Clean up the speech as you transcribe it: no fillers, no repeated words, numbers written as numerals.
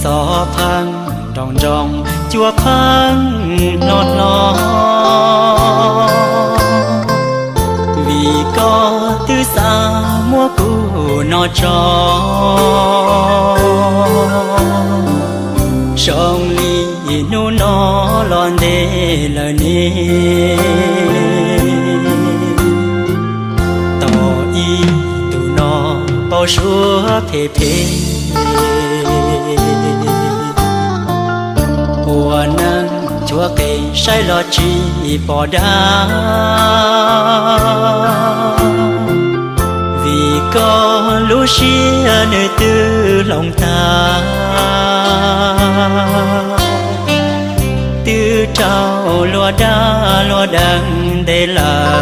gió phăng rong rong chua phăng nót nó vì có thứ xa mua cũ nó cho trong ly nu nó lon đê lời nê tỏ y tụ nó bao súa phê phê hùa nâng chúa cây sai lo chi bỏ đá vì có lũ xia nơi tư lòng ta tư trao lúa đá lúa đắng để là